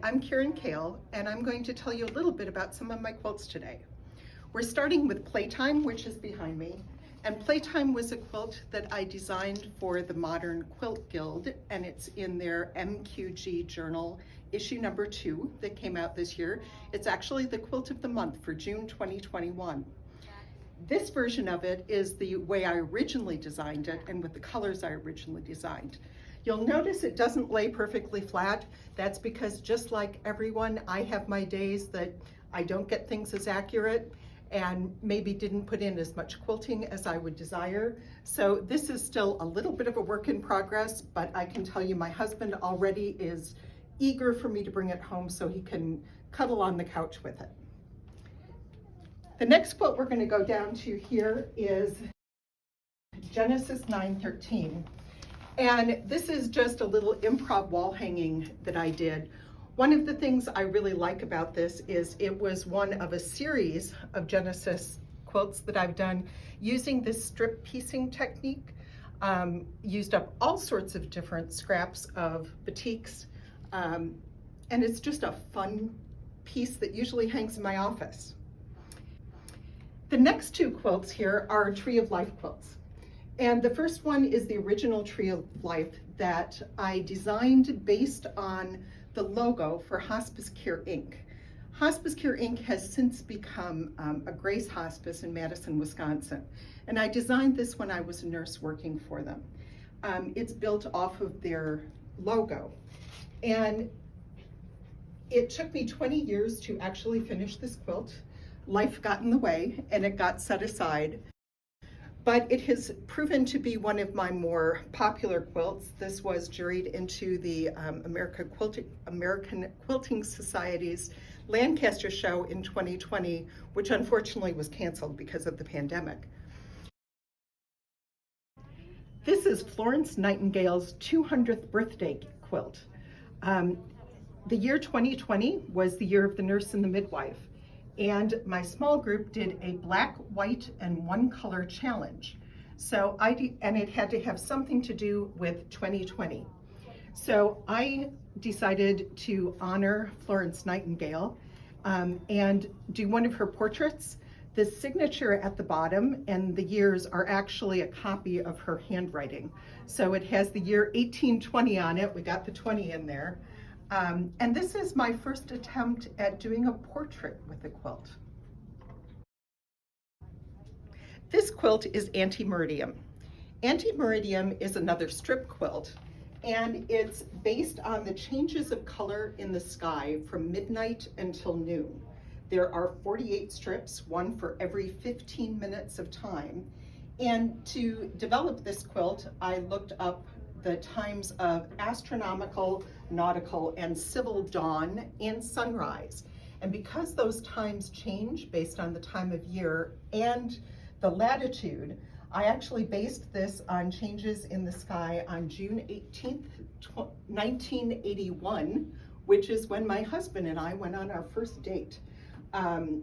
I'm Karen Kehl, and I'm going to tell you a little bit about some of my quilts today. We're starting with Playtime, which is behind me. And Playtime was a quilt that I designed for the Modern Quilt Guild, and it's in their MQG journal, issue number 2 that came out this year. It's actually the quilt of the month for June 2021. This version of it is the way I originally designed it and with the colors I originally designed. You'll notice it doesn't lay perfectly flat. That's because just like everyone, I have my days that I don't get things as accurate and maybe didn't put in as much quilting as I would desire. So this is still a little bit of a work in progress, but I can tell you my husband already is eager for me to bring it home so he can cuddle on the couch with it. The next quilt we're going to go down to here is Genesis 913. And this is just a little improv wall hanging that I did. One of the things I really like about this is it was one of a series of Genesis quilts that I've done using this strip piecing technique. Used up all sorts of different scraps of batiks. And it's just a fun piece that usually hangs in my office. The next two quilts here are Tree of Life quilts. And the first one is the original Tree of Life that I designed based on the logo for Hospice Care Inc. Hospice Care Inc. has since become a Grace Hospice in Madison, Wisconsin. And I designed this when I was a nurse working for them. It's built off of their logo. And it took me 20 years to actually finish this quilt. Life got in the way and it got set aside. But it has proven to be one of my more popular quilts. This was juried into the American Quilting Society's Lancaster show in 2020, which unfortunately was canceled because of the pandemic. This is Florence Nightingale's 200th birthday quilt. The year 2020 was the year of the nurse and the midwife. And my small group did a black, white, and one color challenge. So and it had to have something to do with 2020. So I decided to honor Florence Nightingale and do one of her portraits. The signature at the bottom and the years are actually a copy of her handwriting. So it has the year 1820 on it. We got the 20 in there. And this is my first attempt at doing a portrait with a quilt. This quilt is Antimeridian. Antimeridian is another strip quilt, and it's based on the changes of color in the sky from midnight until noon. There are 48 strips, one for every 15 minutes of time. And to develop this quilt, I looked up the times of astronomical, nautical, and civil dawn and sunrise. And because those times change based on the time of year and the latitude, I actually based this on changes in the sky on June 18th, 1981, which is when my husband and I went on our first date.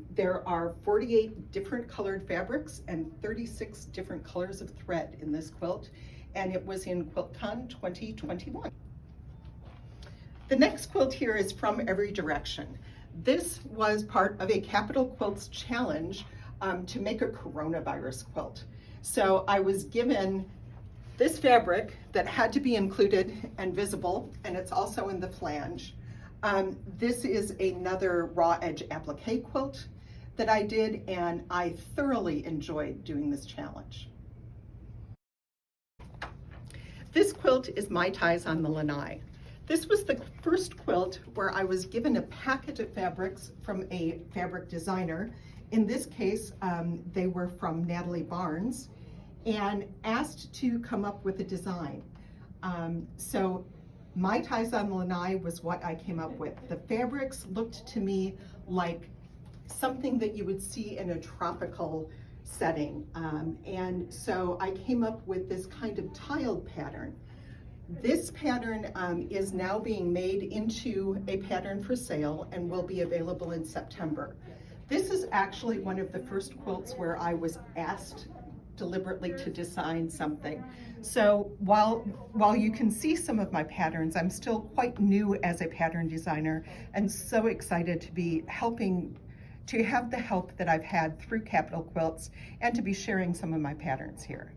There are 48 different colored fabrics and 36 different colors of thread in this quilt, and it was in QuiltCon 2021. The next quilt here is From Every Direction. This was part of a Capital Quilts challenge to make a coronavirus quilt. So I was given this fabric that had to be included and visible, and it's also in the flange. This is another raw edge applique quilt that I did, and I thoroughly enjoyed doing this challenge. This quilt is My Ties on the Lanai. This was the first quilt where I was given a packet of fabrics from a fabric designer. In this case, they were from Natalie Barnes, and asked to come up with a design. So My Ties on the Lanai was what I came up with. The fabrics looked to me like something that you would see in a tropical setting. And so I came up with this kind of tiled pattern. This pattern is now being made into a pattern for sale and will be available in September. This is actually one of the first quilts where I was asked deliberately to design something. So while you can see some of my patterns, I'm still quite new as a pattern designer and so excited to be to have the help that I've had through Capital Quilts and to be sharing some of my patterns here.